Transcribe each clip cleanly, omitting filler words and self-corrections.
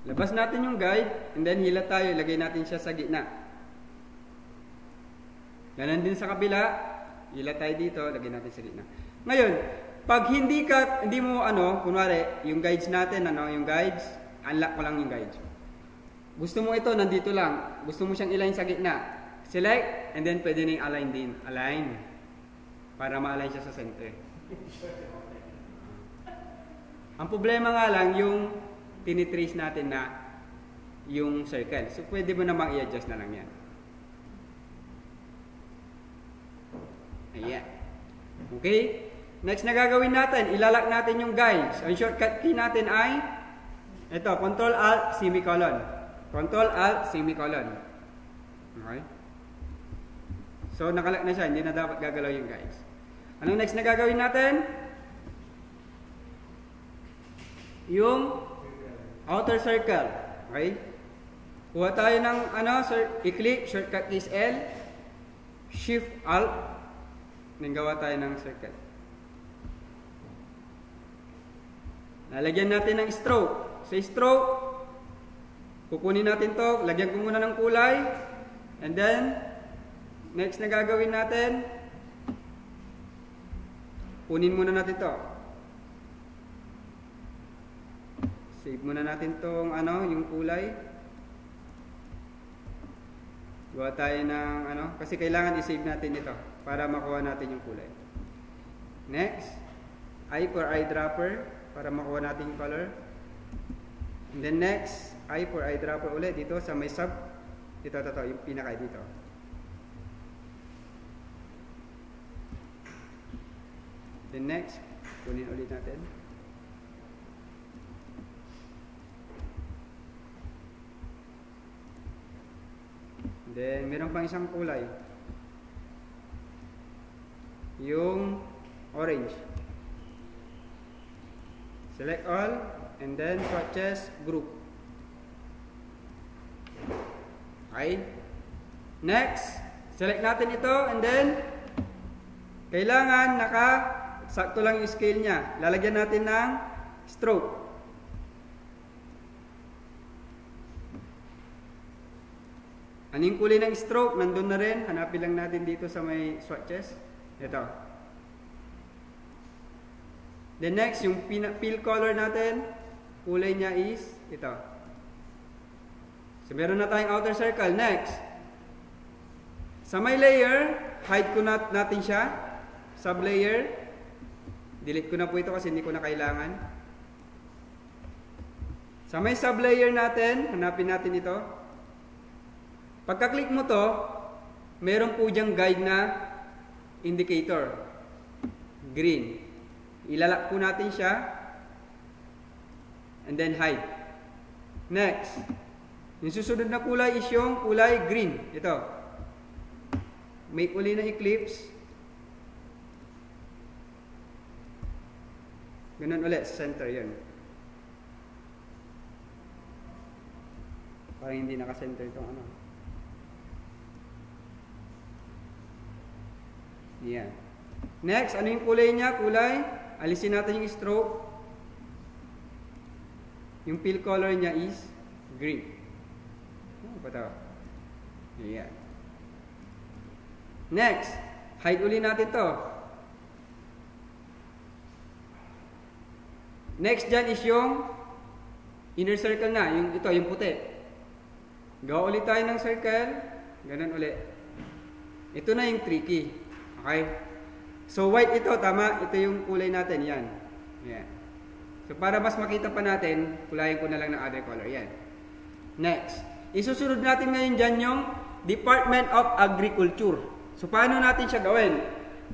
Labas natin yung guide, and then hila tayo, ilagay natin siya sa gitna. Ganon din sa kabila, hila tayo dito, lagay natin sa gitna. Ngayon, pag hindi mo kunwari, yung guides natin, yung guides, unlock ko lang yung guides. Gusto mo ito, nandito lang. Gusto mo siyang align sa gitna. Select, and then pwede na yung align din. Align. Para ma-align siya sa center. Ang problema nga lang, yung tinitrace natin na yung circle. So, pwede mo namang i-adjust na lang yan. Ayan. Okay? Next na gagawin natin, ilalak natin yung guides. Ang shortcut key natin ay ito, Ctrl-Alt, semicolon. Ctrl-Alt, semicolon. Okay? So, nakalak na siya. Hindi na dapat gagalaw yung guides. Anong next na gagawin natin? Yung outer circle. Okay? Kuha tayo ng i-click, shortcut keys L, Shift-Alt, then gawa tayo ng circle. Lalagyan natin ng stroke. Sa stroke, kukunin natin to, lagyan ko muna ng kulay, and then, next na gagawin natin, kunin muna natin to. Save muna natin tong yung kulay. Gawa tayo ng kasi kailangan i-save natin ito para makuha natin yung kulay. Next, I for eyedropper para makuha natin yung color. And then next, I for eyedropper ulit dito sa may sub. Ito, yung pinaka dito. Then next, kunin ulit natin. Then, meron pang isang kulay. Yung orange. Select all, and then swatches group. Okay. Next, select natin ito, and then kailangan sakto lang yung scale niya. Lalagyan natin ng stroke. Ano yung kulay ng stroke? Nandun na rin. Hanapin lang natin dito sa may swatches. Ito. Then next, yung fill color natin, kulay niya is ito. So, meron na tayong outer circle. Next, sa may layer, hide ko natin siya. Sub-layer, delete ko na po ito kasi hindi ko na kailangan. Sa may sub-layer natin, hanapin natin ito. Pagka-click mo to, meron po diyang guide na indicator. Green. Ilalak po natin siya. And then hide. Next. Yung susunod na kulay is yung kulay green. Ito. Make uli na eclipse. Ganun ulit sa center yun. Parang hindi naka-center itong Yan. Next, ano yung kulay niya? Kulay. Alisin natin yung stroke. Yung fill color niya is green. Yan. Next, hide uli natin to. Next dyan is yung inner circle na. Yung puti. Gawa ulit tayo ng circle. Ganun ulit. Ito na yung tricky. Okay? So, white ito, tama. Ito yung kulay natin. Yan. Yan. So, para mas makita pa natin, kulayin ko na lang ng other color. Yan. Next. Isusunod natin ngayon dyan yung Department of Agriculture. So, paano natin siya gawin?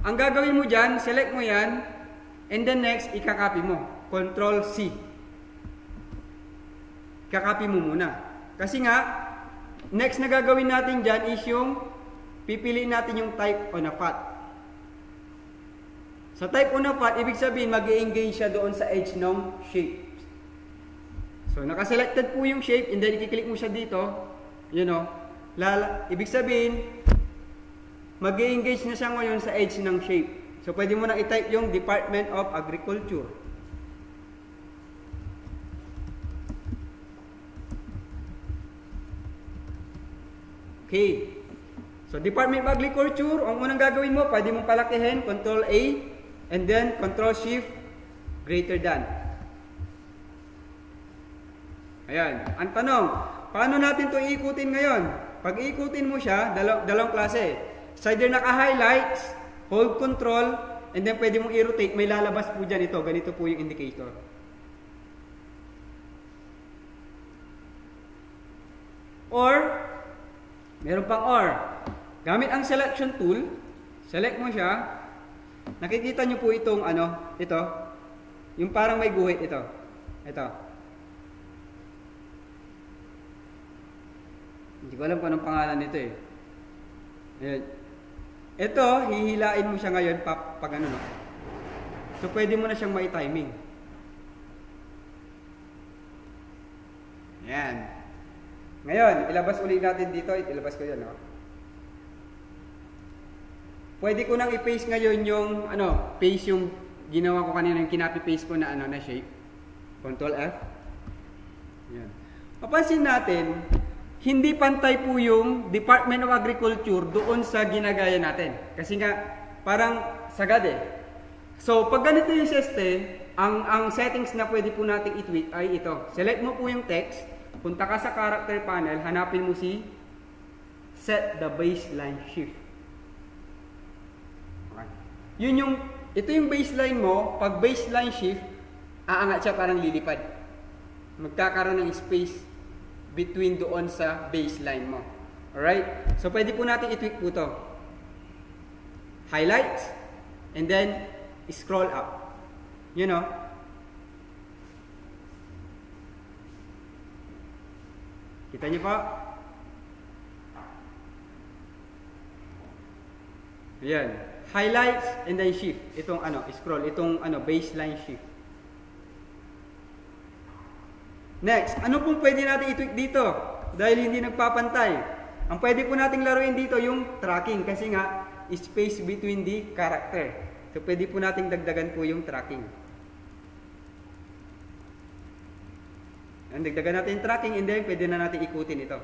Ang gagawin mo dyan, select mo yan, and then next, ikakopy mo. Ctrl-C. Ikakopy mo muna. Kasi nga, next na gagawin natin dyan is yung pipiliin natin yung type on a path. Sa type on a path, ibig sabihin, mag-i-engage siya doon sa edge ng shape. So, nakaselected po yung shape, and then i-click mo siya dito, ibig sabihin, mag-i-engage na siya ngayon sa edge ng shape. So, pwede mo na i-type yung Department of Agriculture. Okay. So, Department of Agriculture, ang unang gagawin mo, pwede mong palakihin, Control A, and then Control Shift, greater than. Ayan. Ang tanong, paano natin ito iikutin ngayon? Pag iikutin mo siya, dalawang klase. It's either naka-highlights, hold control, and then pwede mong i-rotate, may lalabas po dyan ito. Ganito po yung indicator. Or, meron pang or. Gamit ang selection tool, select mo siya, nakikita nyo po itong ito, yung parang may guhit ito. Ito. Hindi ko alam kung anong pangalan nito eh. Ayan. Ito, hihilain mo siya ngayon pag no. So, pwede mo na siyang mai-timing. Ayan. Ngayon, ilabas ulit natin dito. Ilabas ko yan, no? Pwede ko nang i-paste ngayon yung, paste yung ginawa ko kanina, yung kinapi-paste ko na, na shape. Control F. Ayan. Mapansin natin, hindi pantay po yung Department of Agriculture doon sa ginagaya natin. Kasi nga, parang sagad eh. So, pag ganito yung system, ang settings na pwede po natin i-tweak ay ito. Select mo po yung text, punta ka sa character panel, hanapin mo si set the baseline shift. Okay. Ito yung baseline mo, pag baseline shift, aangat siya parang lilipad. Magkakaroon ng space between doon sa baseline mo. Alright? So, pwede po natin i-tweak po ito. Highlights, and then, scroll up. You know? Kita niyo po? Ayan. Highlights, and then shift. Itong scroll. Itong baseline shift. Next, ano pong pwede natin i-tweak dito? Dahil hindi nagpapantay. Ang pwede po nating laruin dito yung tracking kasi nga space between the character. So pwede po nating dagdagan po yung tracking. Dagdagan natin yung tracking and then pwede na natin ikutin ito.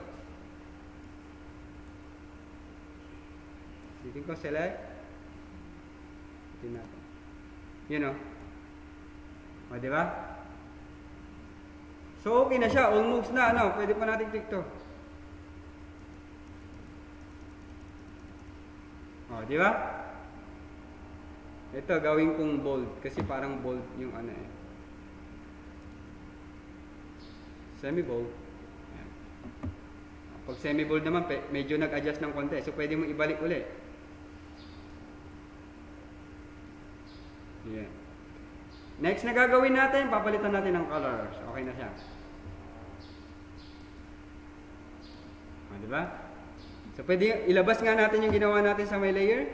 Dito ko select. Ito natin. Yun o. O, diba? So, okay na siya. Almost na, pwede pa natin click to. O, di ba? Ito, gawin kong bold. Kasi parang bold yung Semi-bold. Pag semi-bold naman, medyo nag-adjust ng konti. So, pwede mo ibalik ulit. Yeah. Next na gagawin natin, papalitan natin ng colors. Okay na siya. Diba? So, pwede ilabas nga natin yung ginawa natin sa my layer.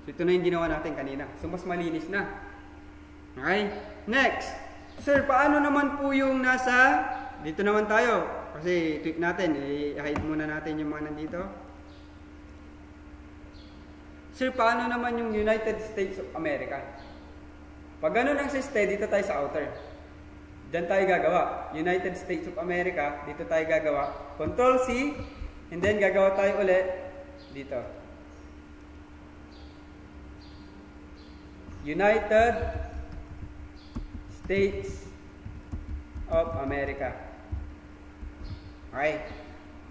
So, ito na yung ginawa natin kanina. So, mas malinis na. Okay? Next. Sir, paano naman po yung nasa... Dito naman tayo. Kasi tweak natin. I-hide muna natin yung mga nandito. Sir, paano naman yung United States of America? Pag ganun ang system, dito tayo sa outer. Diyan tayo gagawa. United States of America, dito tayo gagawa. Control C, and then gagawa tayo ulit dito. United States of America. Okay.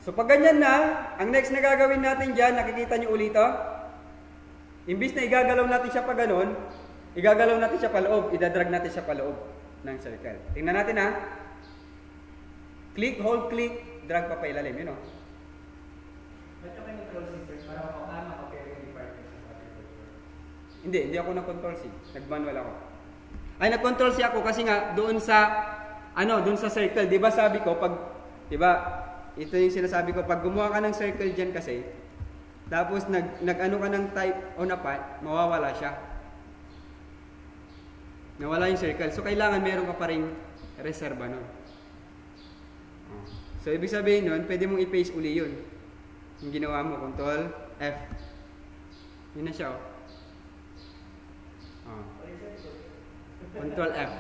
So pag ganyan na, ang next na gagawin natin dyan, nakikita nyo ulit ito. Imbis na igagalaw natin siya pa ganun, igagalaw natin siya pa loob, idadrag natin siya pa loob ng circle. Tingnan natin ha. Click, hold, click, drag pa ilalim, yun o. Ba't ka may control C, sir? Para makapapere yung department sa agriculture? Hindi ako nag-control C. Nag-manual ako. Ay, nag-control C ako kasi nga doon sa, doon sa circle. Diba sabi ko, diba, ito yung sinasabi ko, pag gumawa ka ng circle dyan kasi, tapos nag-ano ka ng type o na part, mawawala siya. Nawala yung circle. So, kailangan meron ka pa rin reserva nun. So, ibig sabihin nun, pwede mong i-paste uli yun. Yung ginawa mo, Control F. Yun na siya, Control F.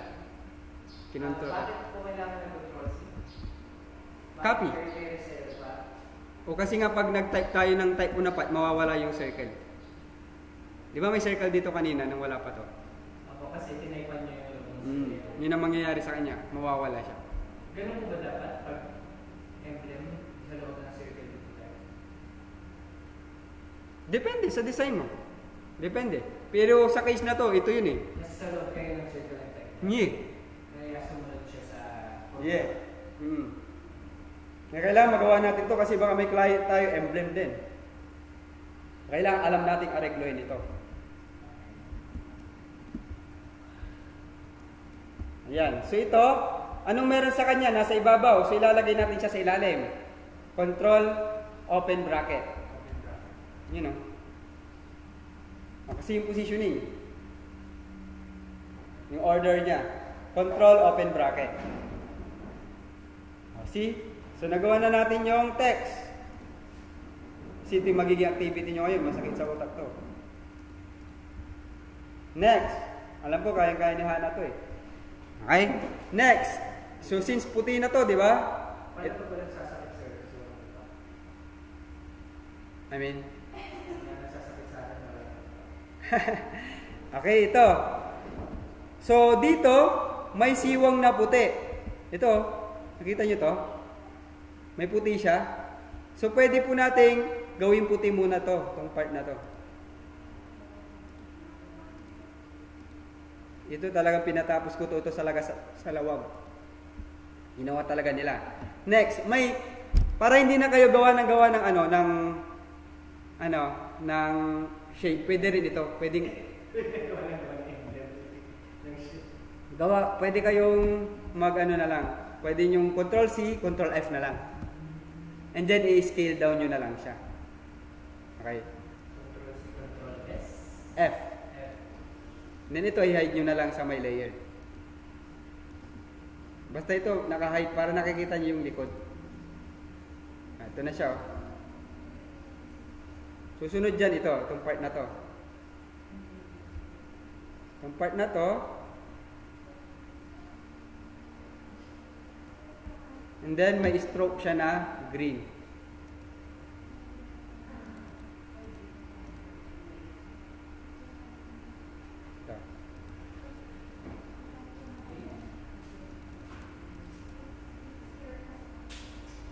Kinontrol F. Bakit po kailangan ng control C? Copy. O kasi nga pag nag-type tayo ng type O na pat, mawawala yung circle. Di ba may circle dito kanina nang wala pa to? Ako kasi tinaypan niya yung Yun ang mangyayari sa kanya, mawawala siya. Ganun po ba dapat pag emblem sa loob ng circle dito tayo? Depende sa design mo. Depende. Pero sa case na to, ito yun eh. Nasa sa loob kayo ng circle ng type. Yeah. Kaya sumunod siya sa... Yeah. Kailangan magawa natin to kasi baka may client tayo emblem din. Kailangan alam nating areglohin ito. Ayan. So ito, anong meron sa kanya? Nasa ibabaw. So ilalagay natin siya sa ilalim. Control, open bracket. You know. Kasi yung positioning. Yung order niya. Control, open bracket. See? So nagawa na natin yung text. Kasi ito yung magiging activity nyo ngayon. Masakit sa utak to. Next. Alam ko, kaya-kaya ni Hana to eh. Okay? Next. So since puti na to, di ba? Paano ito ba nagsasakit sa I mean? Nagsasakit sa akin na lang. Okay, ito. So dito, may siwang na puti. Ito, nakita nyo to? May puti siya. So pwede po nating gawin puti muna to, tong part na to. Ito talagang pinatapos ko to sa lawag. Ginawa talaga nila. Next, may para hindi na kayo gawa ng shade. Pwede rin ito. Pwede kayong na lang. Pwede yung Control C, Control F na lang. And then i-scale down nyo na lang siya. Okay. Control C, Control S. F. Then ito, i-hide nyo na lang sa may layer. Basta ito, naka-hide para nakikita nyo yung likod. Ito na siya. Susunod dyan ito, itong part na to. Itong part na to. And then, may stroke siya na green.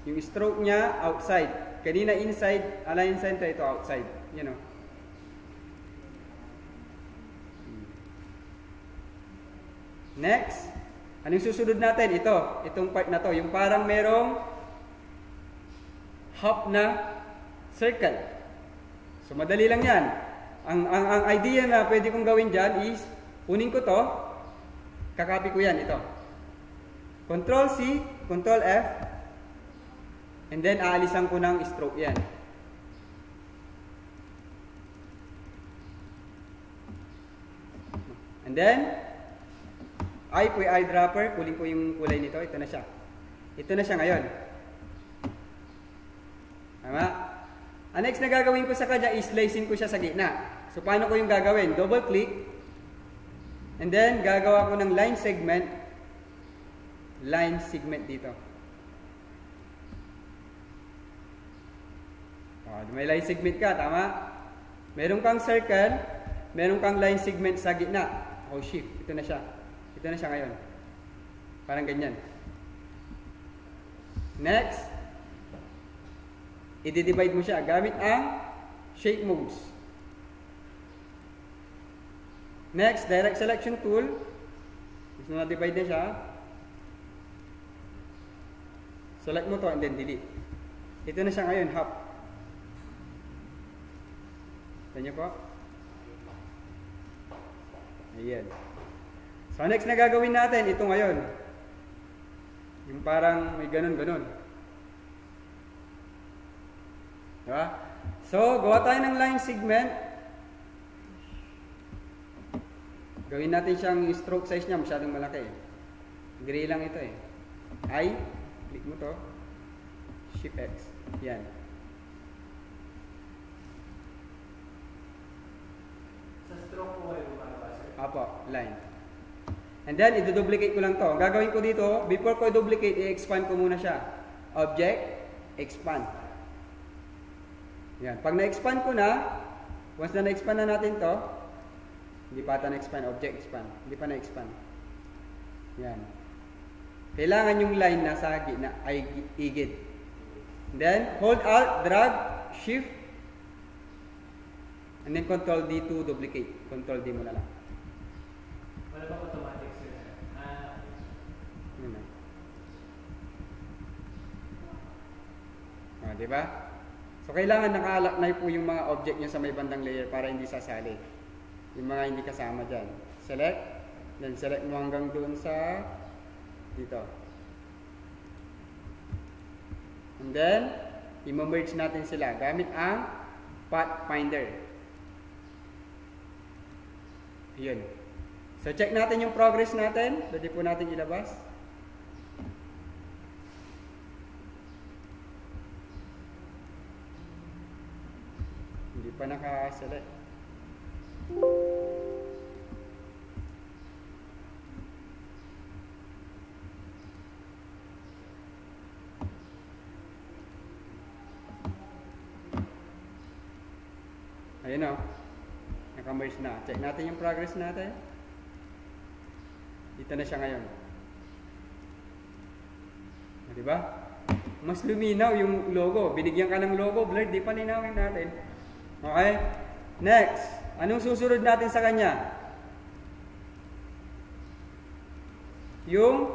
Yung stroke niya, outside. Kanina inside, align center, ito outside. You know. Next. Anong susunod natin? Ito. Itong part na to. Yung parang merong half na circle. So, madali lang yan. Ang idea na pwede kong gawin dyan is, kunin ko to, kakopy ko yan, ito. Control C, Control F, and then, aalisan ko ng stroke yan. And then, eyedropper, kunin ko yung kulay nito. Ito na siya. Ito na siya ngayon. Tama? Ang next na gagawin ko sa kanya is slicing ko siya sa gitna. So, paano ko yung gagawin? Double click. And then, gagawa ko ng line segment. Line segment dito. May line segment ka, tama? Meron kang circle, meron kang line segment sa gitna. Shift. Ito na siya. Ito na siya ngayon. Parang ganyan. Next, i-divide mo siya gamit ang shape modes. Next, direct selection tool. Gusto na divide na siya. Select mo to and then delete. Ito na siya ngayon, half. Tanya po. Ayan. So, next na gagawin natin, ito ngayon. Yung parang may ganun-ganun. Diba? So, gawa tayo ng line segment. Gawin natin siyang stroke size niya, masyadong malaki. Gray lang ito eh. Click mo to. Shift X. Yan. Sa stroke po kayo lumabas? Apo, line. And then, i-duplicate ko lang to. Ang gagawin ko dito, before ko i-duplicate, i-expand ko muna siya. object, expand. Yan. Pag na-expand ko na, once na na-expand na natin to, hindi pa ata na-expand, object expand. Hindi pa na-expand. Yan. Kailangan yung line na sa gitna ay igid. Then, hold Alt, drag, Shift, and then Control D to duplicate. Control D mo na lang. Wala bang automatic sir? Yun na. Diba? So, kailangan naka-align po yung mga object nyo sa may bandang layer para hindi sasali. Yung mga hindi kasama dyan. Select. Then, select mo hanggang doon sa dito. And then, i-merge natin sila gamit ang Pathfinder. Yun. So, check natin yung progress natin. Pwede po natin ilabas. Hindi pa naka-select. Ayun o. Naka-merge na. Check natin yung progress natin. Dito na siya ngayon. Diba? Mas luminaw yung logo. Binigyan ka ng logo, blurred. Di pa linawin natin. Okay? Next. Anong susunod natin sa kanya? Yung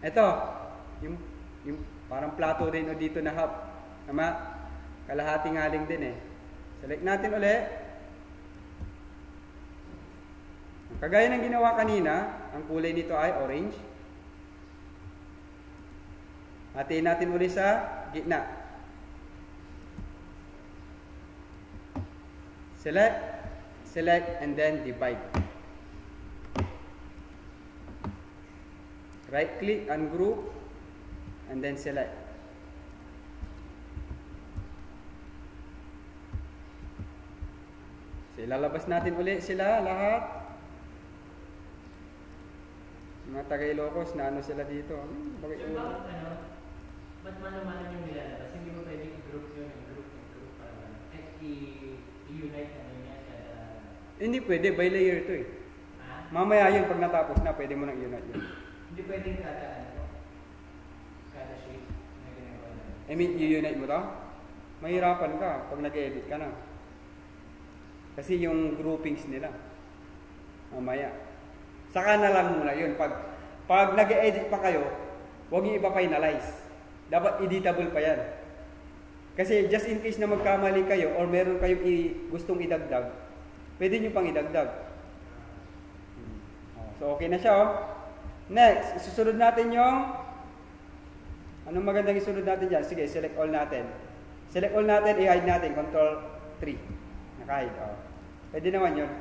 ito. Yung parang plato rin o dito na hub. Tama? Kalahating haling din eh. Select natin ulit. Kagaya ng ginawa kanina, ang kulay nito ay orange. Hatiin natin ulit sa gitna. Select, select, and then divide. Right click, ungroup, and then select. So, ilalabas natin ulit sila lahat. Mga taga-Ilocos na ano sila dito. Bakit ba't mano-mano yung nilalabas? Hindi mo pwede i-group yun, i-group para i-unite na yun yan? Hindi pwede, by layer to eh. Mamaya yun, pag natapos na, pwede mo nang i-unite yun. Hindi pwedeng kada shape na ginagawa na. I mean, i-unite mo to? Mahirapan ka pag nag-edit ka na. Kasi yung groupings nila. Mamaya. Saka na lang muna yun. Pag nag-edit pa kayo, huwag yung ipa-finalize. Dapat editable pa yan. Kasi just in case na magkamali kayo or meron kayong gustong idagdag, pwede nyo pang idagdag. So, okay na siya oh. Next, susunod natin yung anong magandang isunod natin dyan? Sige, select all natin. Select all natin, i-hide natin. Control 3. Naka-hide. Oh. Pwede naman yun.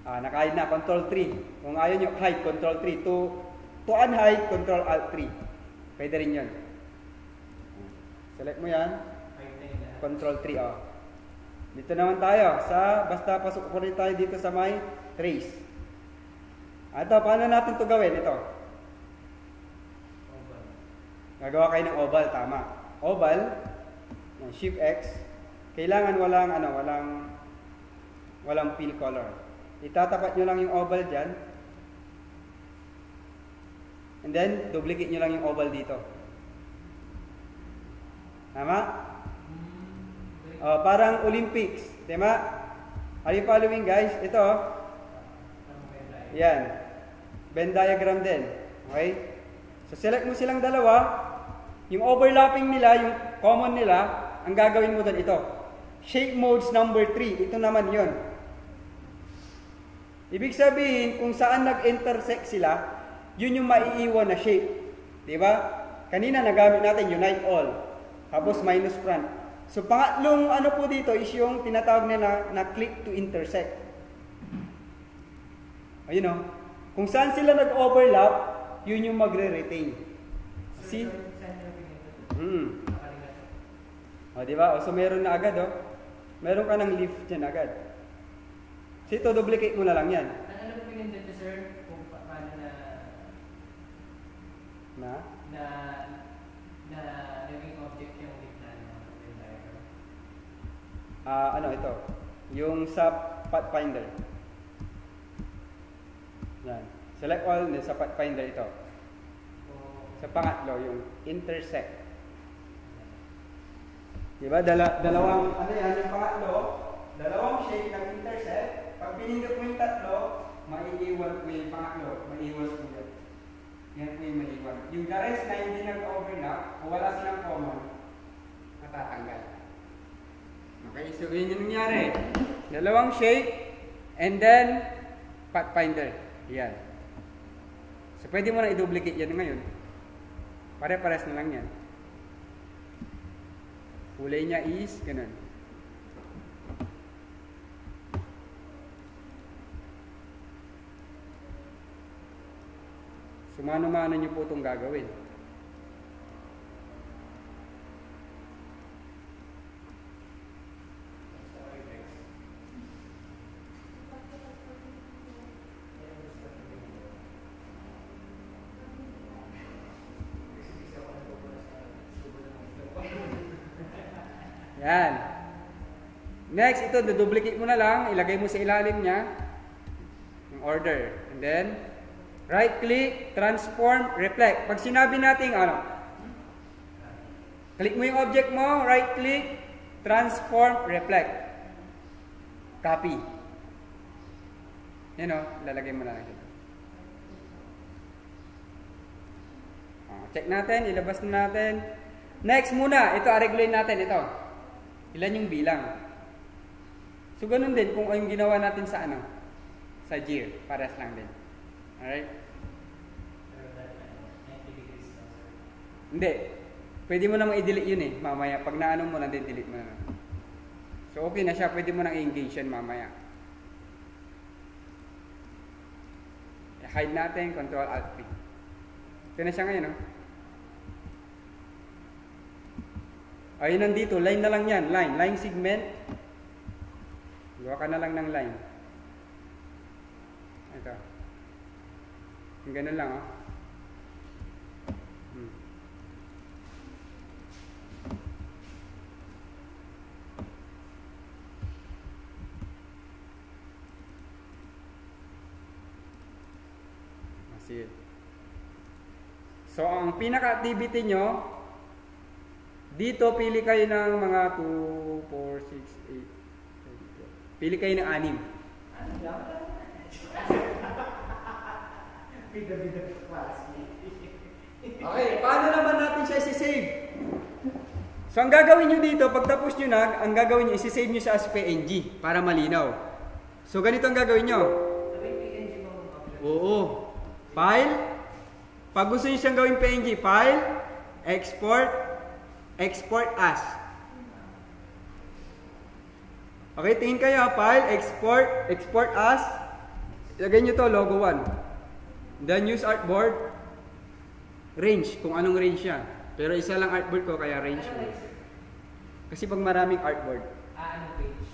Naka-hide na. Control 3. Kung ayaw nyo, hide. Control 3. To unhide, Control Alt 3. Pwede rin yun. Select mo yan. Control 3. Oh. Dito naman tayo. Basta pasok ko rin tayo dito sa may trace. Ito, paano natin ito gawin? Ito. Gagawa kayo ng oval. Tama. Oval. Shift X. Kailangan walang fill color. Itatapat nyo lang yung oval dyan. And then, duplicate nyo lang yung oval dito. Tama? Parang Olympics. Tama? Are you following guys? Ito. Yan. Venn diagram din. Okay? So, select mo silang dalawa. Yung overlapping nila, yung common nila, ang gagawin mo doon ito. Shape modes number 3. Ito naman yon. Ibig sabihin, kung saan nag-intersect sila, yun yung maiiwan na shape. Diba? Kanina nagamit natin unite all. Tapos minus front. So pangatlong ano po dito is yung tinatawag nila na click to intersect. Ayun o. Kung saan sila nag-overlap, yun yung magre-retain. See? Diba? So meron na agad Meron ka ng leaf dyan agad. So ito, duplicate mo na lang yan. Ano po pinindot sir? Kung paano na Na? na naging object yung gitna ng Venn diagram. Ano ito? Yung sa pathfinder. Yan. Select all din sa pathfinder ito. Sa pangatlo, yung intersect. Diba? Dalawang, ano yan, yung pangatlo, dalawang shape ng intersect. Pag pinindot mo yung tatlo, maiiwan ko yung pangatlo. Maiiwan ko yan. Yan po yung maiiwan. Yung the rest na hindi nag-overlap, o wala silang common, matatanggal. Okay, so yun yung nangyari. Dalawang shape, and then, pathfinder. Yan. So, pwede mo na i-duplicate yan ngayon. Pare-pares na lang yan. Kulay niya is ganun. Sumano-mano niyo po itong gagawin. Yan. Next, ito, duplicate mo na lang. Ilagay mo sa ilalim niya. Yung order. And then, right-click, transform, reflect. Pag sinabi natin, click mo yung object mo, right-click, transform, reflect. Copy. Yan o, lalagay mo na lang dito. Check natin, ilabas na natin. Next muna, ito, aregloin natin, ito. Ilan yung bilang. So, ganun din kung yung ginawa natin sa sa gear. Pares lang din. Alright? Hindi. Pwede mo namang i-delete yun eh, mamaya. Pag naano mo na din, delete mo na. So, okay na siya. Pwede mo nang i-engage yan mamaya. I-hide natin, Ctrl-Alt-P. Ito na siya ngayon, Ayun nandito, line na lang yan. Line segment. Gawa ka na lang ng line. Ito. Yung ganun lang, So, ang pinaka-activity nyo, dito, pili kayo ng mga 2, 4, 6, 8, 10, 12. Pili kayo ng 6. Okay, paano naman natin siya isi-save? So, ang gagawin nyo dito, pagtapos nyo na, ang gagawin nyo, isi-save nyo sa as PNG para malinaw. So, ganito ang gagawin nyo. Oo. File. Pag gusto nyo siyang gawin PNG, file, export as. Okay, tingin kayo, file, export as. Ilagay nyo to, logo 1. Then use artboard, range, kung anong range yan. Pero isa lang artboard ko, kaya range mo. Kasi pag maraming artboard. Anong page?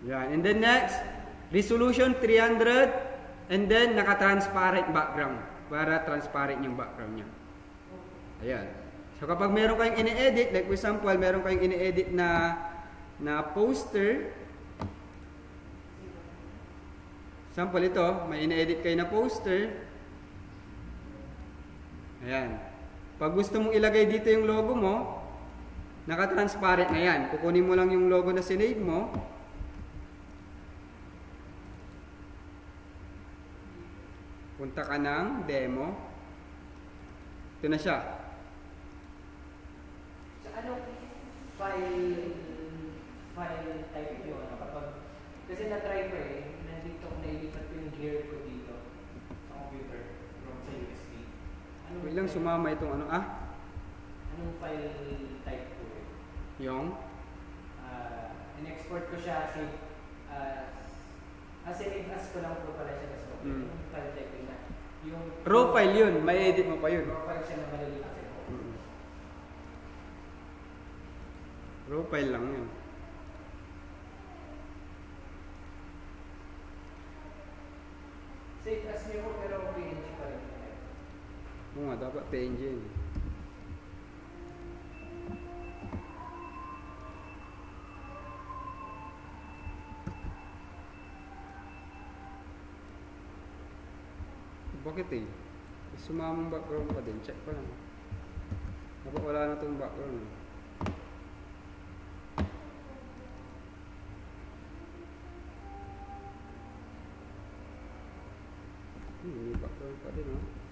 Yan, and then next, resolution 300, and then naka-transparent background, para transparent yung background niya. Ayan. So kapag meron kayong ini-edit, like for example, meron kayong ini-edit na poster. Sample ito, may ini-edit kayo na poster. Ayan. Pag gusto mong ilagay dito yung logo mo, naka-transparent na yan. Kukunin mo lang yung logo na sinave mo. Punta ka ng demo. Ito na siya. Anong file type yun? Kasi na-try ko nandito ko nailipat yung gear ko dito sa computer from sa USB. Wait lang, sumama itong Anong file type ko Yung? in-export ko siya save as ko lang po pala siya sa yung file type na. Yung raw file yun, may edit mo pa yun. Raw file siya na maliliit. Raw file lang yun. Save kasi ako pero PNG pa rin. Oo nga, dapat PNG yun. Bakit eh? Sumamang background pa din. Check pa lang. Dapat wala na tong background. May background pa din, oh.